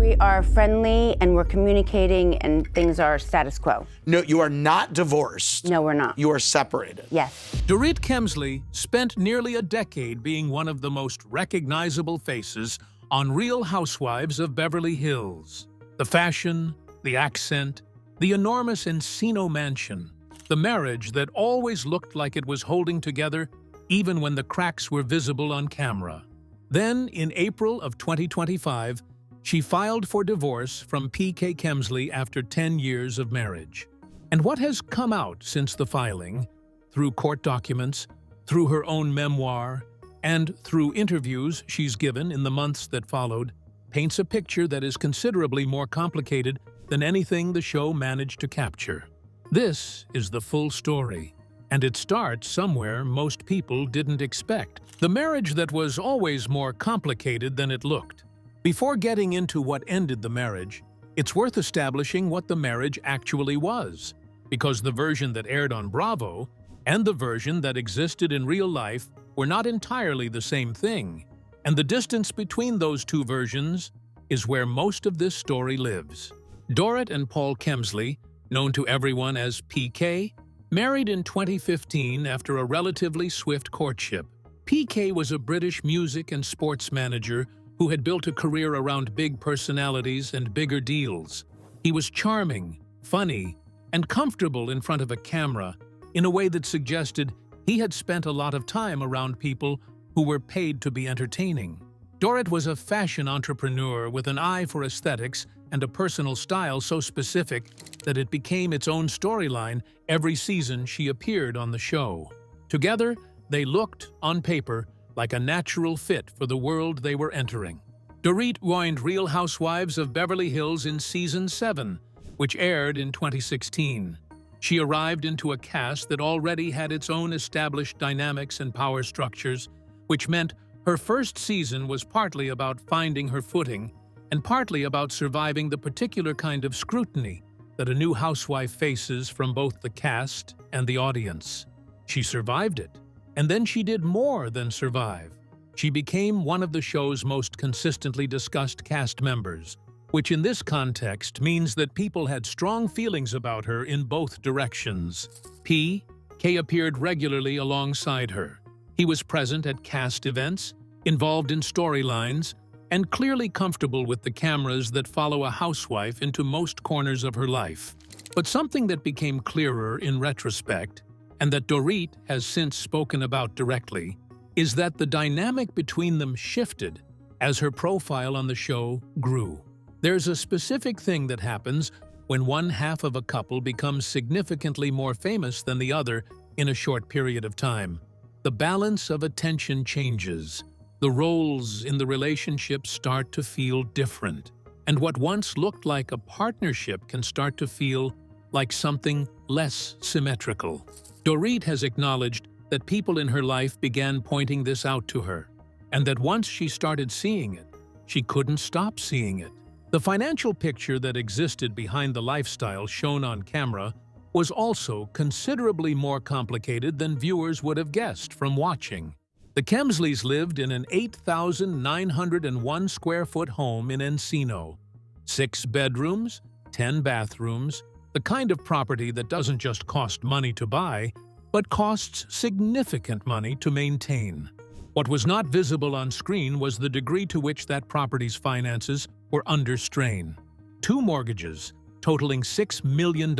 We are friendly and we're communicating and things are status quo. No, you are not divorced. No, we're not. You are separated. Yes. Dorit Kemsley spent nearly a decade being one of the most recognizable faces on Real Housewives of Beverly Hills. The fashion, the accent, the enormous Encino mansion, the marriage that always looked like it was holding together even when the cracks were visible on camera. Then, in April of 2025, she filed for divorce from PK Kemsley after 10 years of marriage. And what has come out since the filing, through court documents, through her own memoir, and through interviews she's given in the months that followed, paints a picture that is considerably more complicated than anything the show managed to capture. This is the full story, and it starts somewhere most people didn't expect. The marriage that was always more complicated than it looked. Before getting into what ended the marriage, it's worth establishing what the marriage actually was, because the version that aired on Bravo and the version that existed in real life were not entirely the same thing, and the distance between those two versions is where most of this story lives. Dorit and Paul Kemsley, known to everyone as PK, married in 2015 after a relatively swift courtship. PK was a British music and sports manager who had built a career around big personalities and bigger deals. He was charming, funny, and comfortable in front of a camera in a way that suggested he had spent a lot of time around people who were paid to be entertaining. Dorit was a fashion entrepreneur with an eye for aesthetics and a personal style so specific that it became its own storyline every season she appeared on the show. Together, they looked, on paper, like a natural fit for the world they were entering. Dorit joined Real Housewives of Beverly Hills in Season 7, which aired in 2016. She arrived into a cast that already had its own established dynamics and power structures, which meant her first season was partly about finding her footing and partly about surviving the particular kind of scrutiny that a new housewife faces from both the cast and the audience. She survived it. And then she did more than survive. She became one of the show's most consistently discussed cast members, which in this context means that people had strong feelings about her in both directions. PK appeared regularly alongside her. He was present at cast events, involved in storylines, and clearly comfortable with the cameras that follow a housewife into most corners of her life. But something that became clearer in retrospect, and that Dorit has since spoken about directly, is that the dynamic between them shifted as her profile on the show grew. There's a specific thing that happens when one half of a couple becomes significantly more famous than the other in a short period of time. The balance of attention changes. The roles in the relationship start to feel different, and what once looked like a partnership can start to feel like something less symmetrical. Dorit has acknowledged that people in her life began pointing this out to her, and that once she started seeing it, she couldn't stop seeing it. The financial picture that existed behind the lifestyle shown on camera was also considerably more complicated than viewers would have guessed from watching. The Kemsleys lived in an 8,901 square foot home in Encino. 6 bedrooms, 10 bathrooms, the kind of property that doesn't just cost money to buy, but costs significant money to maintain. What was not visible on screen was the degree to which that property's finances were under strain. 2 mortgages, totaling $6 million.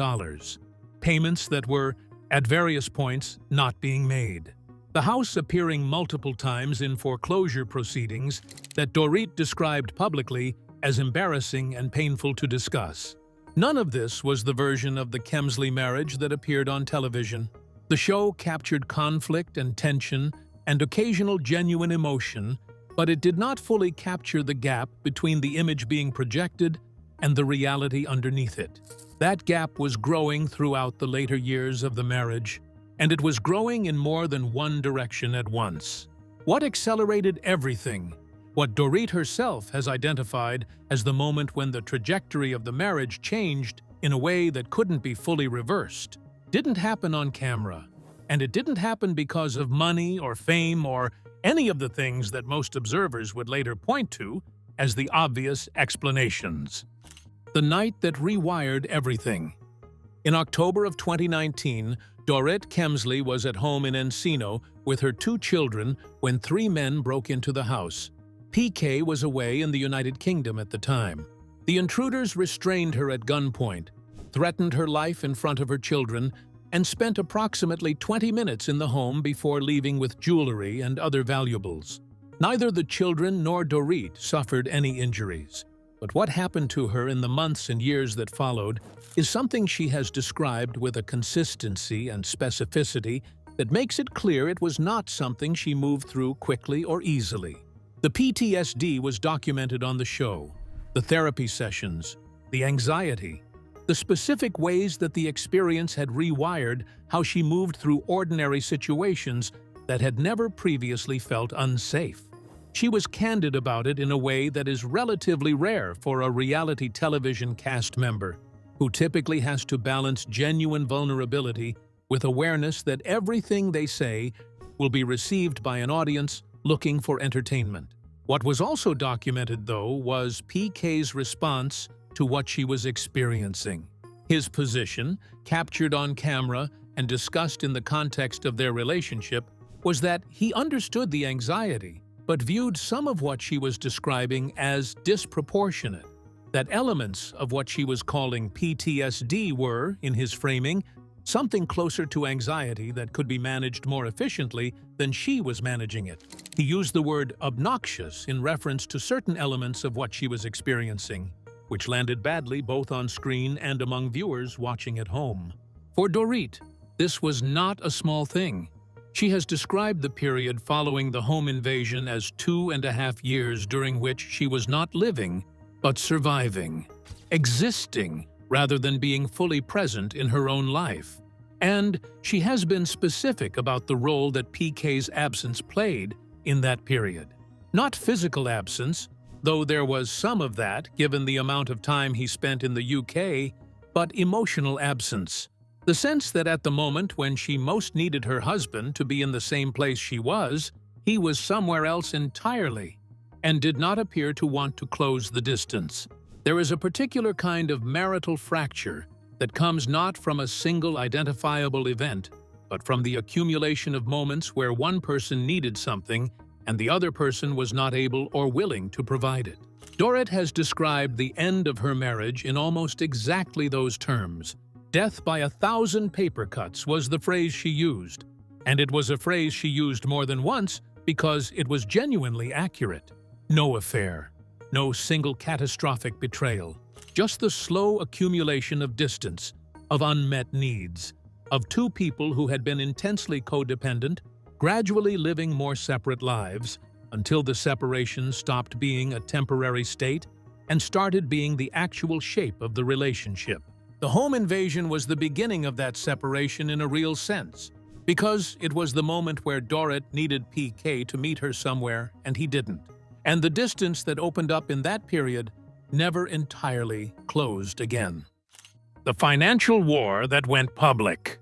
Payments that were, at various points, not being made. The house appearing multiple times in foreclosure proceedings that Dorit described publicly as embarrassing and painful to discuss. None of this was the version of the Kemsley marriage that appeared on television. The show captured conflict and tension and occasional genuine emotion, but it did not fully capture the gap between the image being projected and the reality underneath it. That gap was growing throughout the later years of the marriage, and it was growing in more than one direction at once. What accelerated everything? What Dorit herself has identified as the moment when the trajectory of the marriage changed in a way that couldn't be fully reversed, didn't happen on camera. And it didn't happen because of money or fame or any of the things that most observers would later point to. as the obvious explanations. The night that rewired everything. In October of 2019, Dorit Kemsley was at home in Encino with her 2 children when 3 men broke into the house. PK was away in the United Kingdom at the time. The intruders restrained her at gunpoint, threatened her life in front of her children, and spent approximately 20 minutes in the home before leaving with jewelry and other valuables. Neither the children nor Dorit suffered any injuries. But what happened to her in the months and years that followed is something she has described with a consistency and specificity that makes it clear it was not something she moved through quickly or easily. The PTSD was documented on the show, the therapy sessions, the anxiety, the specific ways that the experience had rewired how she moved through ordinary situations that had never previously felt unsafe. She was candid about it in a way that is relatively rare for a reality television cast member, who typically has to balance genuine vulnerability with awareness that everything they say will be received by an audience looking for entertainment. What was also documented, though, was PK's response to what she was experiencing. His position, captured on camera and discussed in the context of their relationship, was that he understood the anxiety, but viewed some of what she was describing as disproportionate, that elements of what she was calling PTSD were, in his framing, something closer to anxiety that could be managed more efficiently than she was managing it. He used the word obnoxious in reference to certain elements of what she was experiencing, which landed badly both on screen and among viewers watching at home. For Dorit, this was not a small thing. She has described the period following the home invasion as 2.5 years during which she was not living, but surviving, existing, rather than being fully present in her own life. And she has been specific about the role that PK's absence played in that period. Not physical absence, though there was some of that given the amount of time he spent in the UK, but emotional absence. The sense that at the moment when she most needed her husband to be in the same place she was, he was somewhere else entirely, and did not appear to want to close the distance. There is a particular kind of marital fracture that comes not from a single identifiable event, but from the accumulation of moments where one person needed something and the other person was not able or willing to provide it. Dorit has described the end of her marriage in almost exactly those terms. "Death by 1,000 paper cuts" was the phrase she used, and it was a phrase she used more than once because it was genuinely accurate. No affair, no single catastrophic betrayal, just the slow accumulation of distance, of unmet needs, of 2 people who had been intensely codependent, gradually living more separate lives, until the separation stopped being a temporary state and started being the actual shape of the relationship. The home invasion was the beginning of that separation in a real sense, because it was the moment where Dorit needed PK to meet her somewhere and he didn't. And the distance that opened up in that period never entirely closed again. The financial war that went public.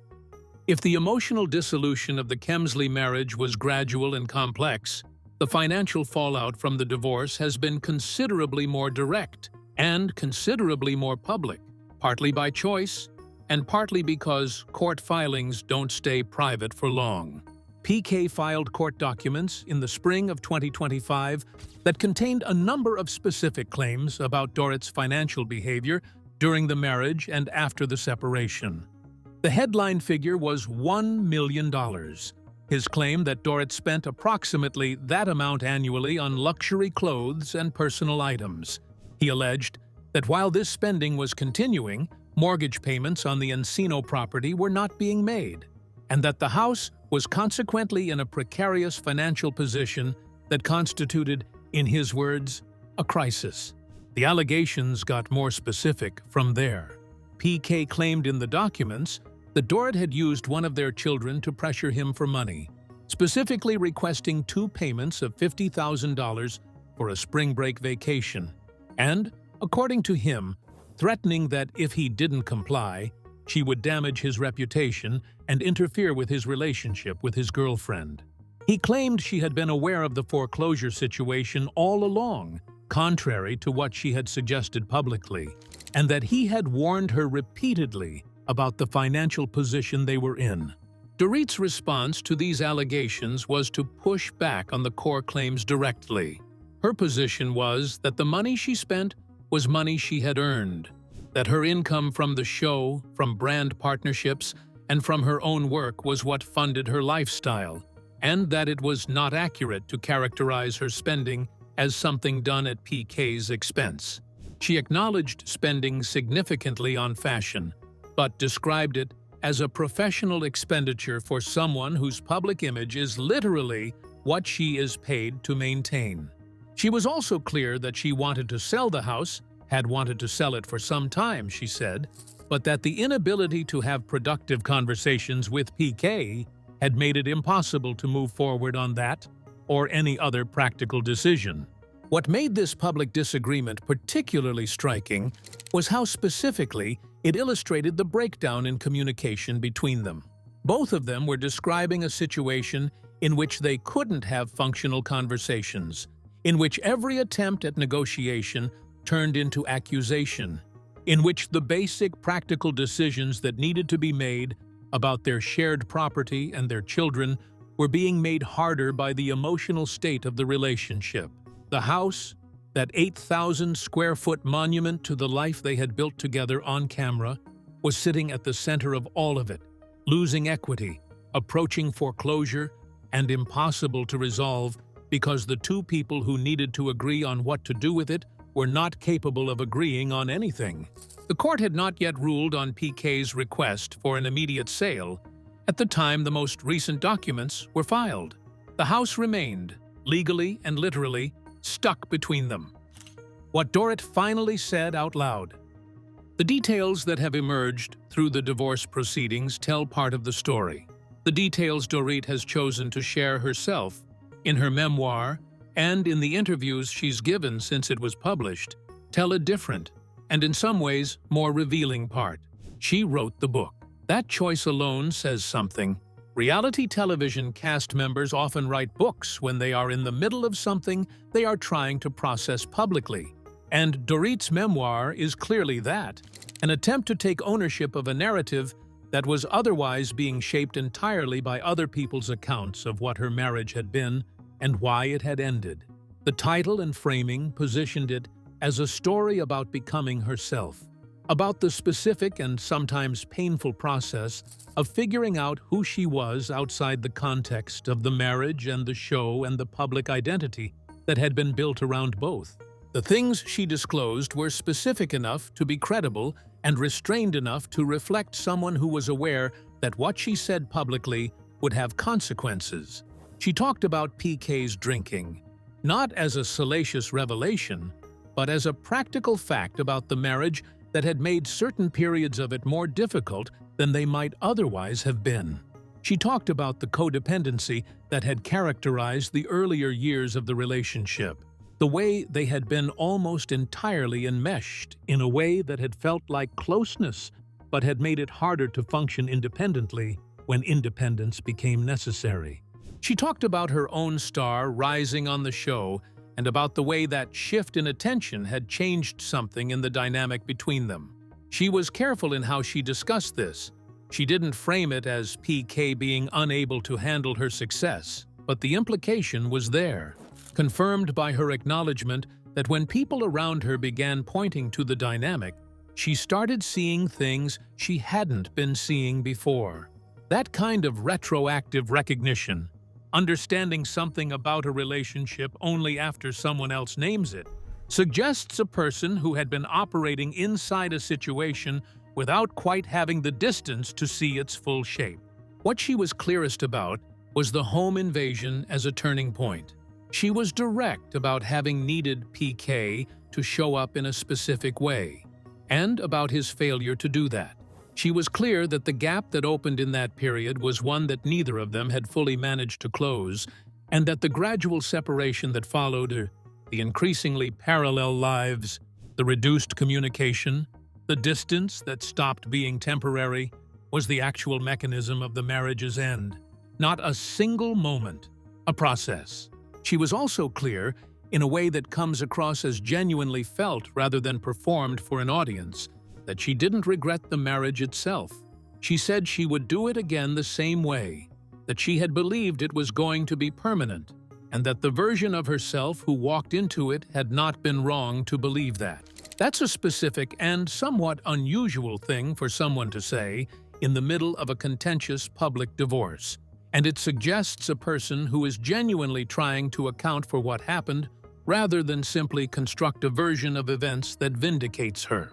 If the emotional dissolution of the Kemsley marriage was gradual and complex, the financial fallout from the divorce has been considerably more direct and considerably more public, partly by choice and partly because court filings don't stay private for long. PK filed court documents in the spring of 2025 that contained a number of specific claims about Dorit's financial behavior during the marriage and after the separation. The headline figure was $1 million. His claim that Dorit spent approximately that amount annually on luxury clothes and personal items. He alleged that while this spending was continuing, mortgage payments on the Encino property were not being made, and that the house was consequently in a precarious financial position that constituted, in his words, a crisis. The allegations got more specific from there. PK claimed in the documents that Dorit had used one of their children to pressure him for money, specifically requesting 2 payments of $50,000 for a spring break vacation, and, according to him, threatening that if he didn't comply, she would damage his reputation and interfere with his relationship with his girlfriend. He claimed she had been aware of the foreclosure situation all along contrary to what she had suggested publicly, and that he had warned her repeatedly about the financial position they were in. Dorit's response to these allegations was to push back on the core claims directly. Her position was that the money she spent was money she had earned, that her income from the show, from brand partnerships, and from her own work was what funded her lifestyle, and that it was not accurate to characterize her spending as something done at PK's expense. She acknowledged spending significantly on fashion, but described it as a professional expenditure for someone whose public image is literally what she is paid to maintain. She was also clear that she wanted to sell the house, had wanted to sell it for some time, she said, but that the inability to have productive conversations with PK had made it impossible to move forward on that or any other practical decision. What made this public disagreement particularly striking was how specifically it illustrated the breakdown in communication between them. Both of them were describing a situation in which they couldn't have functional conversations, in which every attempt at negotiation turned into accusation, in which the basic practical decisions that needed to be made about their shared property and their children were being made harder by the emotional state of the relationship. The house, that 8,000-square-foot monument to the life they had built together on camera, was sitting at the center of all of it, losing equity, approaching foreclosure, and impossible to resolve because the two people who needed to agree on what to do with it were not capable of agreeing on anything. The court had not yet ruled on PK's request for an immediate sale. At the time the most recent documents were filed. The house remained, legally and literally, stuck between them. What Dorit finally said out loud. The details that have emerged through the divorce proceedings tell part of the story. The details Dorit has chosen to share herself in her memoir and in the interviews she's given since it was published tell a different, and in some ways more revealing part. She wrote the book. That choice alone says something. Reality television cast members often write books when they are in the middle of something they are trying to process publicly. And Dorit's memoir is clearly that, an attempt to take ownership of a narrative that was otherwise being shaped entirely by other people's accounts of what her marriage had been and why it had ended. The title and framing positioned it as a story about becoming herself, about the specific and sometimes painful process of figuring out who she was outside the context of the marriage and the show and the public identity that had been built around both. The things she disclosed were specific enough to be credible and restrained enough to reflect someone who was aware that what she said publicly would have consequences. She talked about PK's drinking, not as a salacious revelation, but as a practical fact about the marriage that had made certain periods of it more difficult than they might otherwise have been. She talked about the codependency that had characterized the earlier years of the relationship, the way they had been almost entirely enmeshed in a way that had felt like closeness, but had made it harder to function independently when independence became necessary. She talked about her own star rising on the show and about the way that shift in attention had changed something in the dynamic between them. She was careful in how she discussed this. She didn't frame it as PK being unable to handle her success, but the implication was there, confirmed by her acknowledgement that when people around her began pointing to the dynamic, she started seeing things she hadn't been seeing before. That kind of retroactive recognition, understanding something about a relationship only after someone else names it, suggests a person who had been operating inside a situation without quite having the distance to see its full shape. What she was clearest about was the home invasion as a turning point. She was direct about having needed PK to show up in a specific way, and about his failure to do that. She was clear that the gap that opened in that period was one that neither of them had fully managed to close, and that the gradual separation that followed, the increasingly parallel lives, the reduced communication, the distance that stopped being temporary, was the actual mechanism of the marriage's end. Not a single moment, a process. She was also clear in a way that comes across as genuinely felt rather than performed for an audience, that she didn't regret the marriage itself. She said she would do it again the same way, that she had believed it was going to be permanent, and that the version of herself who walked into it had not been wrong to believe that. That's a specific and somewhat unusual thing for someone to say in the middle of a contentious public divorce, and it suggests a person who is genuinely trying to account for what happened rather than simply construct a version of events that vindicates her.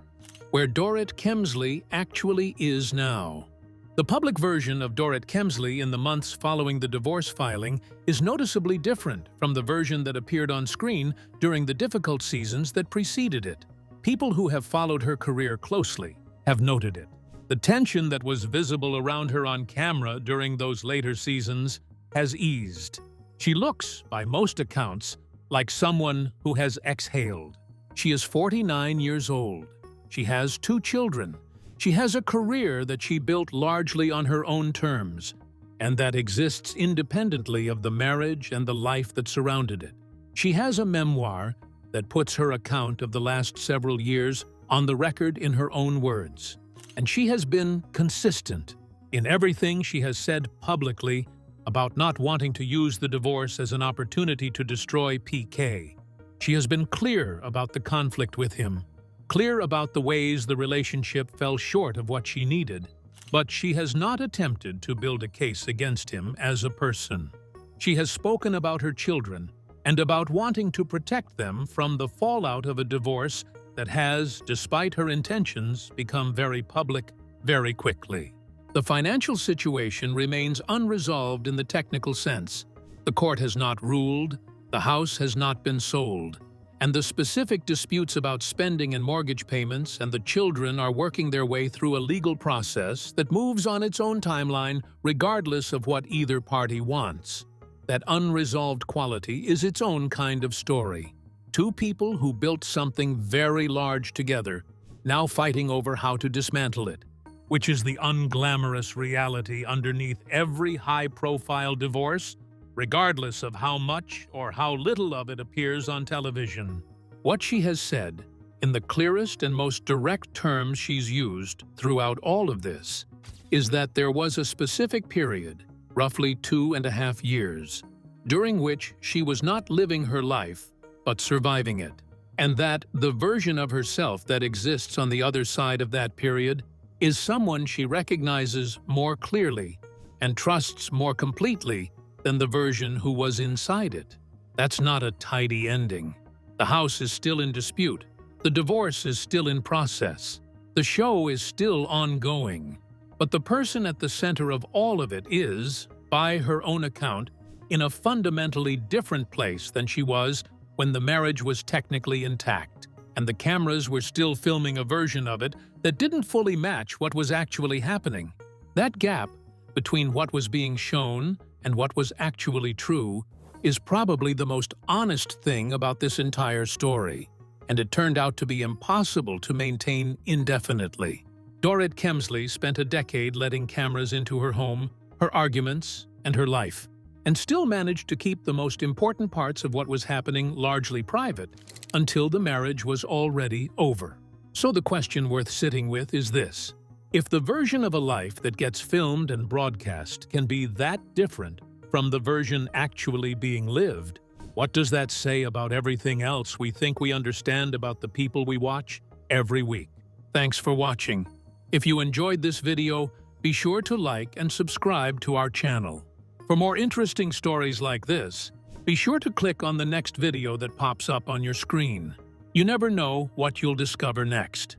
Where Dorit Kemsley actually is now. The public version of Dorit Kemsley in the months following the divorce filing is noticeably different from the version that appeared on screen during the difficult seasons that preceded it. People who have followed her career closely have noted it. The tension that was visible around her on camera during those later seasons has eased. She looks, by most accounts, like someone who has exhaled. She is 49 years old. She has 2 children. She has a career that she built largely on her own terms, and that exists independently of the marriage and the life that surrounded it. She has a memoir that puts her account of the last several years on the record in her own words. And she has been consistent in everything she has said publicly about not wanting to use the divorce as an opportunity to destroy PK. She has been clear about the conflict with him, clear about the ways the relationship fell short of what she needed, but she has not attempted to build a case against him as a person. She has spoken about her children and about wanting to protect them from the fallout of a divorce that has, despite her intentions, become very public very quickly. The financial situation remains unresolved in the technical sense. The court has not ruled, the house has not been sold, and the specific disputes about spending and mortgage payments and the children are working their way through a legal process that moves on its own timeline regardless of what either party wants. That unresolved quality is its own kind of story. 2 people who built something very large together, now fighting over how to dismantle it, which is the unglamorous reality underneath every high-profile divorce, regardless of how much or how little of it appears on television. What she has said, in the clearest and most direct terms she's used throughout all of this, is that there was a specific period, roughly 2.5 years, during which she was not living her life, but surviving it, and that the version of herself that exists on the other side of that period is someone she recognizes more clearly and trusts more completely than the version who was inside it. That's not a tidy ending. The house is still in dispute. The divorce is still in process. The show is still ongoing. But the person at the center of all of it is, by her own account, in a fundamentally different place than she was when the marriage was technically intact, and the cameras were still filming a version of it that didn't fully match what was actually happening. That gap between what was being shown and what was actually true is probably the most honest thing about this entire story, and it turned out to be impossible to maintain indefinitely. Dorit Kemsley spent a decade letting cameras into her home, her arguments, and her life, and still managed to keep the most important parts of what was happening largely private until the marriage was already over. So the question worth sitting with is this: if the version of a life that gets filmed and broadcast can be that different from the version actually being lived, what does that say about everything else we think we understand about the people we watch every week? Thanks for watching. If you enjoyed this video, be sure to like and subscribe to our channel. For more interesting stories like this, be sure to click on the next video that pops up on your screen. You never know what you'll discover next.